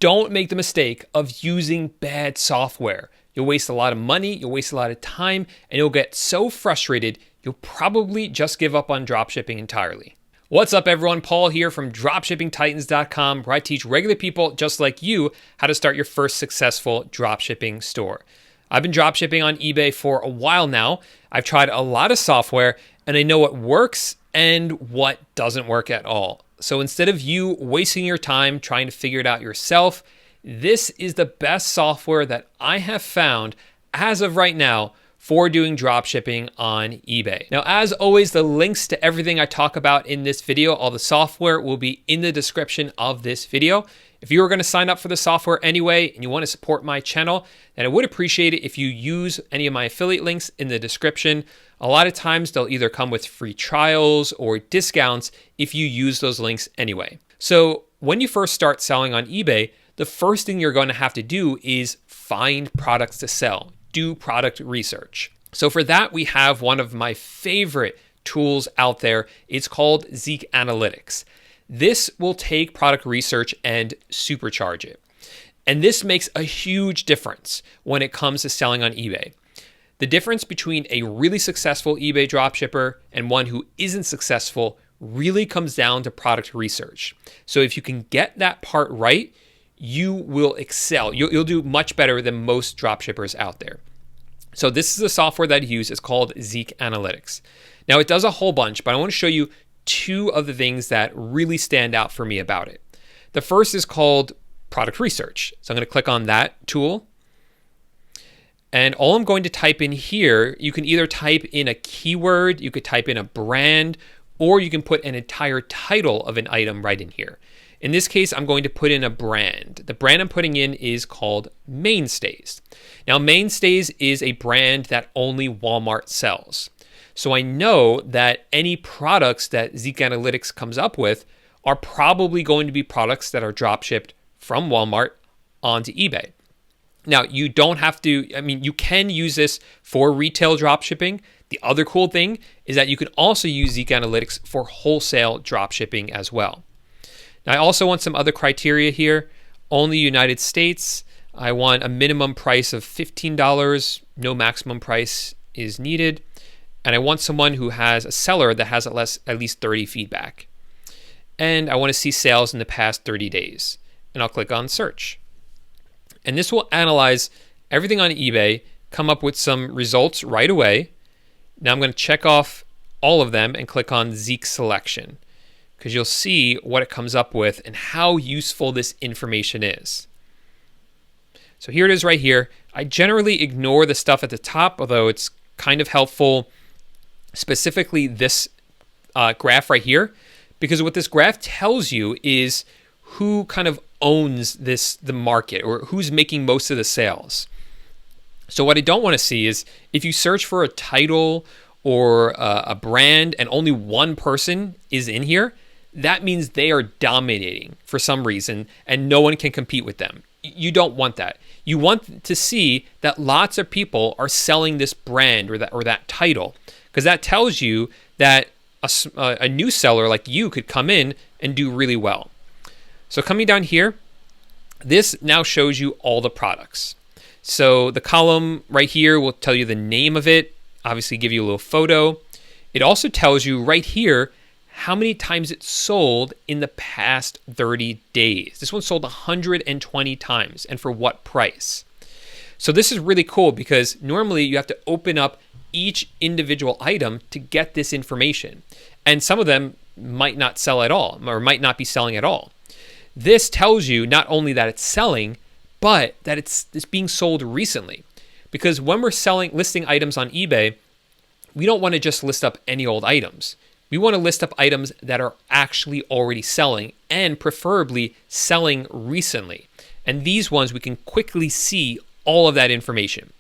don't make the mistake of using bad software. You'll waste a lot of money, you'll waste a lot of time, and you'll get so frustrated, you'll probably just give up on dropshipping entirely. What's up, everyone? Paul here from dropshippingtitans.com, where I teach regular people just like you how to start your first successful dropshipping store. I've been dropshipping on eBay for a while now. I've tried a lot of software, and I know what works and what doesn't work at all. So instead of you wasting your time trying to figure it out yourself, this is the best software that I have found as of right now for doing dropshipping on eBay. Now, as always, the links to everything I talk about in this video, all the software, will be in the description of this video. If you are going to sign up for the software anyway and you want to support my channel, then I would appreciate it if you use any of my affiliate links in the description. A lot of times they'll either come with free trials or discounts if you use those links anyway. So when you first start selling on eBay, the first thing you're going to have to do is find products to sell, do product research. So for that, we have one of my favorite tools out there. It's called Zeek Analytics. This will take product research and supercharge it. And this makes a huge difference when it comes to selling on eBay. The difference between a really successful eBay dropshipper and one who isn't successful really comes down to product research. So if you can get that part right, you will excel. You'll do much better than most dropshippers out there. So this is the software that I use. It's called Zeek Analytics. Now, it does a whole bunch, but I want to show you two of the things that really stand out for me about it. The first is called product research. So I'm going to click on that tool. And all I'm going to type in here, you can either type in a keyword, you could type in a brand, or you can put an entire title of an item right in here. In this case, I'm going to put in a brand. The brand I'm putting in is called Mainstays. Now, Mainstays is a brand that only Walmart sells. So I know that any products that Zeek Analytics comes up with are probably going to be products that are dropshipped from Walmart onto eBay. Now, you don't have to, you can use this for retail dropshipping. The other cool thing is that you can also use Zeek Analytics for wholesale dropshipping as well. Now, I also want some other criteria here. Only United States. I want a minimum price of $15. No maximum price is needed. And I want someone who has a seller that has at least 30 feedback. And I want to see sales in the past 30 days. And I'll click on search. And this will analyze everything on eBay, come up with some results right away. Now I'm going to check off all of them and click on Zeek Selection, because you'll see what it comes up with and how useful this information is. So here it is right here. I generally ignore the stuff at the top, although it's kind of helpful, specifically this graph right here, because what this graph tells you is who kind of owns the market, or who's making most of the sales. So what I don't want to see is if you search for a title or a brand and only one person is in here, that means they are dominating for some reason and no one can compete with them. You don't want that. You want to see that lots of people are selling this brand or that title, because that tells you that a new seller like you could come in and do really well. So coming down here, this now shows you all the products. So the column right here will tell you the name of it, obviously give you a little photo. It also tells you right here how many times it sold in the past 30 days. This one sold 120 times, and for what price. So this is really cool because normally you have to open up each individual item to get this information. And some of them might not sell at all or might not be selling at all. This tells you not only that it's selling, but that it's being sold recently. Because when we're listing items on eBay, we don't want to just list up any old items. We want to list up items that are actually already selling and preferably selling recently. And these ones, we can quickly see all of that information.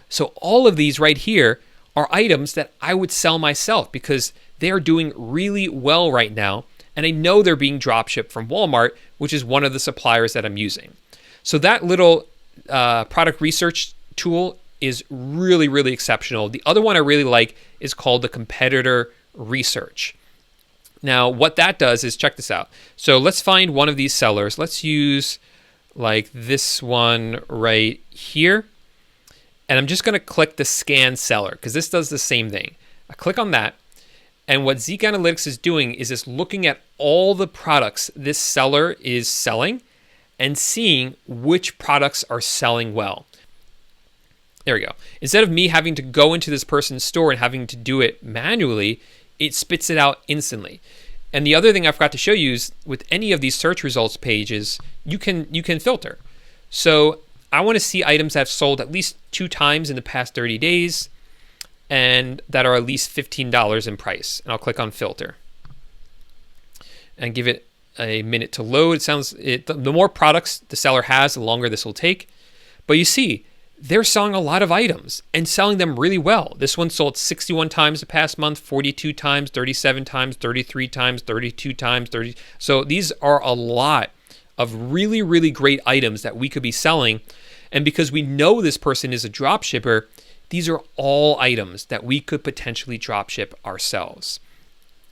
So all of these right here are items that I would sell myself because they are doing really well right now. And I know they're being dropshipped from Walmart, which is one of the suppliers that I'm using. So that little product research tool is really, really exceptional. The other one I really like is called the competitor research. Now, what that does is, check this out. So let's find one of these sellers. Let's use like this one right here. And I'm just going to click the scan seller because this does the same thing. I click on that. And what Zeek Analytics is doing is it's looking at all the products this seller is selling and seeing which products are selling well. There we go. Instead of me having to go into this person's store and having to do it manually, it spits it out instantly. And the other thing I forgot to show you is with any of these search results pages, you can filter. So I want to see items that have sold at least 2 times in the past 30 days and that are at least $15 in price. And I'll click on filter and give it a minute to load. The more products the seller has, the longer this will take. But you see, they're selling a lot of items and selling them really well. This one sold 61 times the past month, 42 times, 37 times, 33 times, 32 times, 30. So these are a lot of really, really great items that we could be selling. And because we know this person is a drop shipper, these are all items that we could potentially drop ship ourselves.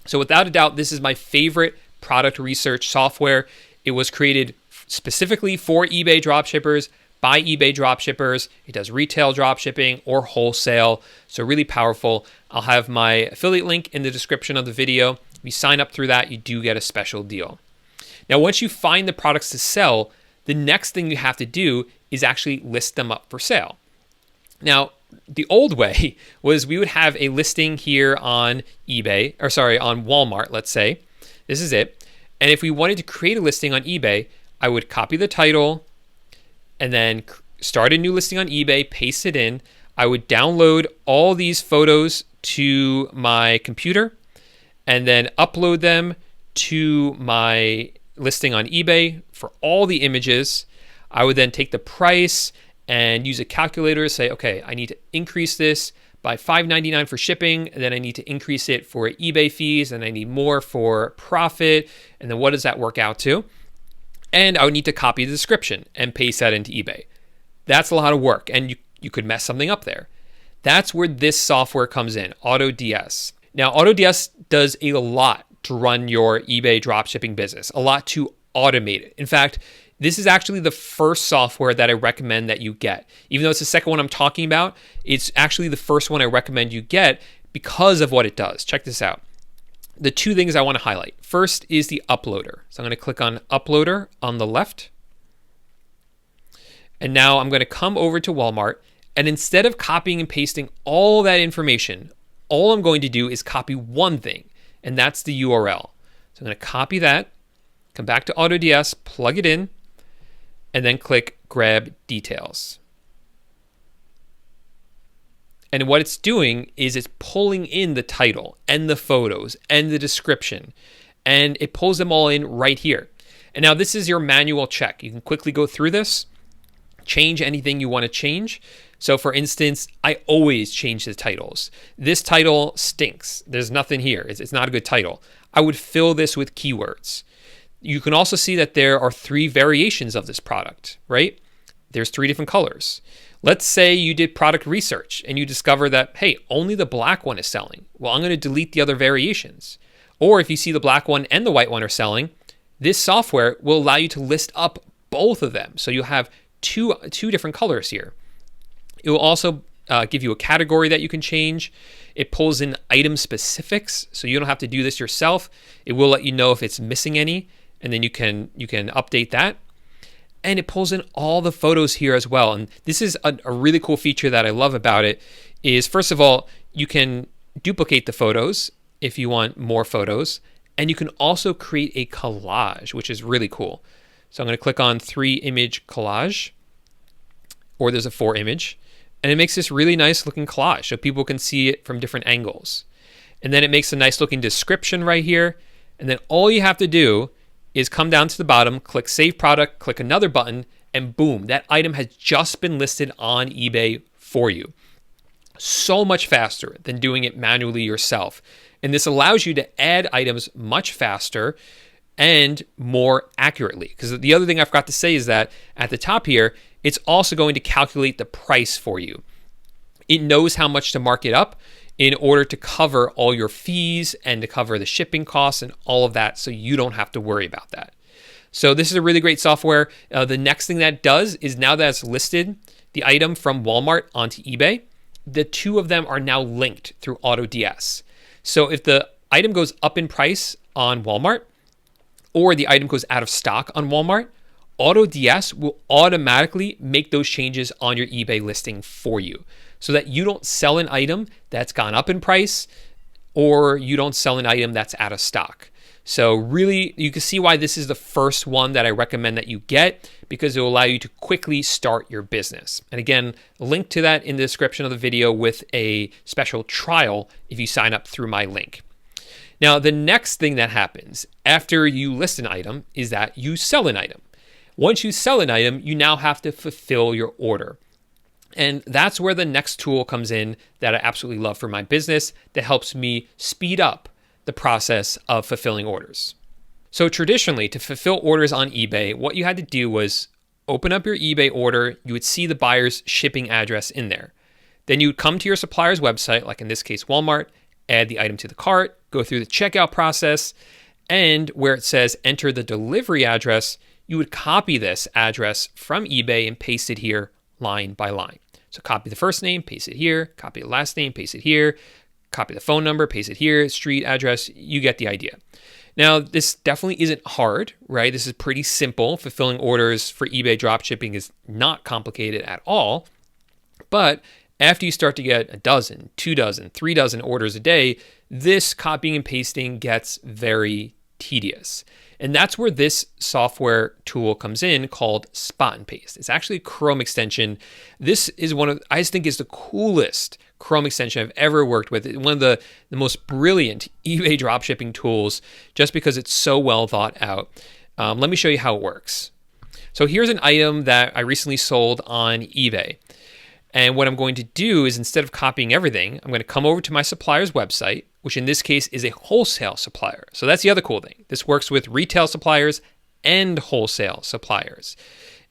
So without a doubt, this is my favorite product research software. It was created specifically for eBay dropshippers, by eBay dropshippers. It does retail dropshipping or wholesale. So really powerful. I'll have my affiliate link in the description of the video. If you sign up through that, you do get a special deal. Now, once you find the products to sell, the next thing you have to do is actually list them up for sale. Now, the old way was we would have a listing here on on Walmart, let's say. This is it. And if we wanted to create a listing on eBay, I would copy the title and then start a new listing on eBay, paste it in. I would download all these photos to my computer and then upload them to my listing on eBay for all the images. I would then take the price and use a calculator to say, okay, I need to increase this by $5.99 for shipping, and then I need to increase it for eBay fees, and I need more for profit, and then what does that work out to? And I would need to copy the description and paste that into eBay. That's a lot of work, and you could mess something up there. That's where this software comes in, AutoDS. Now, AutoDS does a lot to run your eBay dropshipping business, a lot to automate it. In fact, this is actually the first software that I recommend that you get. Even though it's the second one I'm talking about, it's actually the first one I recommend you get because of what it does. Check this out. The 2 things I want to highlight. First is the uploader. So I'm going to click on uploader on the left. And now I'm going to come over to Walmart. And instead of copying and pasting all that information, all I'm going to do is copy one thing, and that's the URL. So I'm going to copy that, come back to AutoDS, plug it in, and then click grab details. And what it's doing is it's pulling in the title and the photos and the description, and it pulls them all in right here. And now this is your manual check. You can quickly go through this, change anything you want to change. So for instance, I always change the titles. This title stinks. There's nothing here. It's not a good title. I would fill this with keywords. You can also see that there are 3 variations of this product, right? There's 3 different colors. Let's say you did product research and you discover that, hey, only the black one is selling. Well, I'm going to delete the other variations. Or if you see the black one and the white one are selling, this software will allow you to list up both of them. So you'll have two different colors here. It will also give you a category that you can change. It pulls in item specifics, so you don't have to do this yourself. It will let you know if it's missing any, and then you can update that. And it pulls in all the photos here as well. And this is a really cool feature that I love about it is, first of all, you can duplicate the photos if you want more photos. And you can also create a collage, which is really cool. So I'm going to click on 3-image collage, or there's a 4-image. And it makes this really nice looking collage so people can see it from different angles. And then it makes a nice looking description right here. And then all you have to do is come down to the bottom, click Save Product, click another button, and boom, that item has just been listed on eBay for you. So much faster than doing it manually yourself. And this allows you to add items much faster and more accurately. Because the other thing I forgot to say is that at the top here, it's also going to calculate the price for you. It knows how much to mark it up in order to cover all your fees and to cover the shipping costs and all of that, so you don't have to worry about that. So this is a really great software. The next thing that it does is now that it's listed the item from Walmart onto eBay, the two of them are now linked through AutoDS. So if the item goes up in price on Walmart or the item goes out of stock on Walmart, AutoDS will automatically make those changes on your eBay listing for you so that you don't sell an item that's gone up in price or you don't sell an item that's out of stock. So really, you can see why this is the first one that I recommend that you get, because it will allow you to quickly start your business. And again, a link to that in the description of the video with a special trial if you sign up through my link. Now, the next thing that happens after you list an item is that you sell an item. Once you sell an item, you now have to fulfill your order. And that's where the next tool comes in that I absolutely love for my business that helps me speed up the process of fulfilling orders. So traditionally, to fulfill orders on eBay, what you had to do was open up your eBay order. You would see the buyer's shipping address in there. Then you would come to your supplier's website, like in this case, Walmart, add the item to the cart, go through the checkout process, and where it says enter the delivery address, you would copy this address from eBay and paste it here line by line. So copy the first name, paste it here, copy the last name, paste it here, copy the phone number, paste it here, street address, you get the idea. Now, this definitely isn't hard, right? This is pretty simple. Fulfilling orders for eBay dropshipping is not complicated at all. But after you start to get a dozen, 2 dozen, 3 dozen orders a day, this copying and pasting gets very tedious. And that's where this software tool comes in called Spot and Paste. It's actually a Chrome extension. This is I just think is the coolest Chrome extension I've ever worked with. One of the most brilliant eBay dropshipping tools just because it's so well thought out. Let me show you how it works. So here's an item that I recently sold on eBay. And what I'm going to do is instead of copying everything, I'm going to come over to my supplier's website, which in this case is a wholesale supplier. So that's the other cool thing. This works with retail suppliers and wholesale suppliers.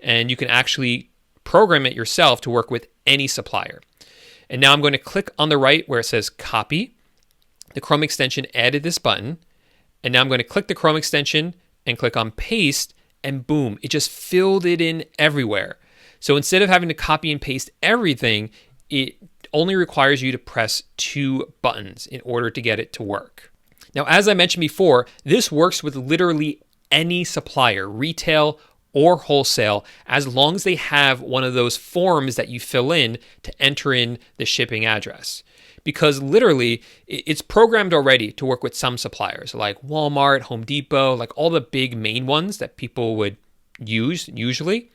And you can actually program it yourself to work with any supplier. And now I'm going to click on the right where it says copy. The Chrome extension added this button. And now I'm going to click the Chrome extension and click on paste, and boom, it just filled it in everywhere. So instead of having to copy and paste everything, it only requires you to press 2 buttons in order to get it to work. Now, as I mentioned before, this works with literally any supplier, retail or wholesale, as long as they have one of those forms that you fill in to enter in the shipping address. Because literally, it's programmed already to work with some suppliers like Walmart, Home Depot, like all the big main ones that people would use usually.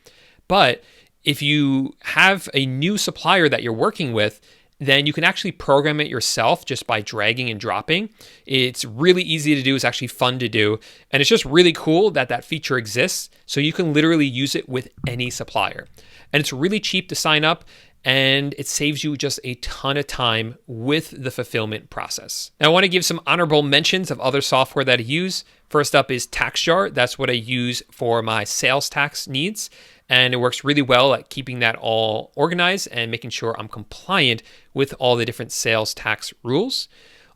But if you have a new supplier that you're working with, then you can actually program it yourself just by dragging and dropping. It's really easy to do. It's actually fun to do. And it's just really cool that that feature exists. So you can literally use it with any supplier. And it's really cheap to sign up. And it saves you just a ton of time with the fulfillment process. Now, I want to give some honorable mentions of other software that I use. First up is TaxJar. That's what I use for my sales tax needs. And it works really well at keeping that all organized and making sure I'm compliant with all the different sales tax rules.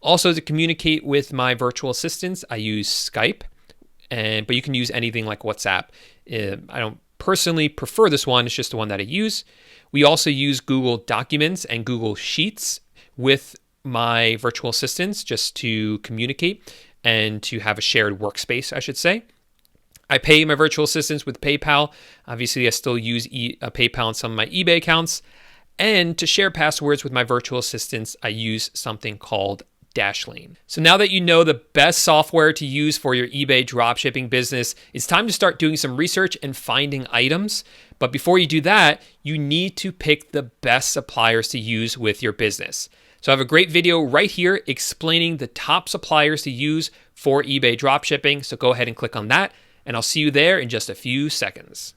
Also, to communicate with my virtual assistants, I use Skype, but you can use anything like WhatsApp. I don't personally prefer this one. It's just the one that I use. We also use Google Documents and Google Sheets with my virtual assistants just to communicate and to have a shared workspace, I should say. I pay my virtual assistants with PayPal. Obviously, I still use PayPal on some of my eBay accounts. And to share passwords with my virtual assistants, I use something called Dashlane. So now that you know the best software to use for your eBay dropshipping business, it's time to start doing some research and finding items. But before you do that, you need to pick the best suppliers to use with your business. So I have a great video right here explaining the top suppliers to use for eBay dropshipping. So go ahead and click on that, and I'll see you there in just a few seconds.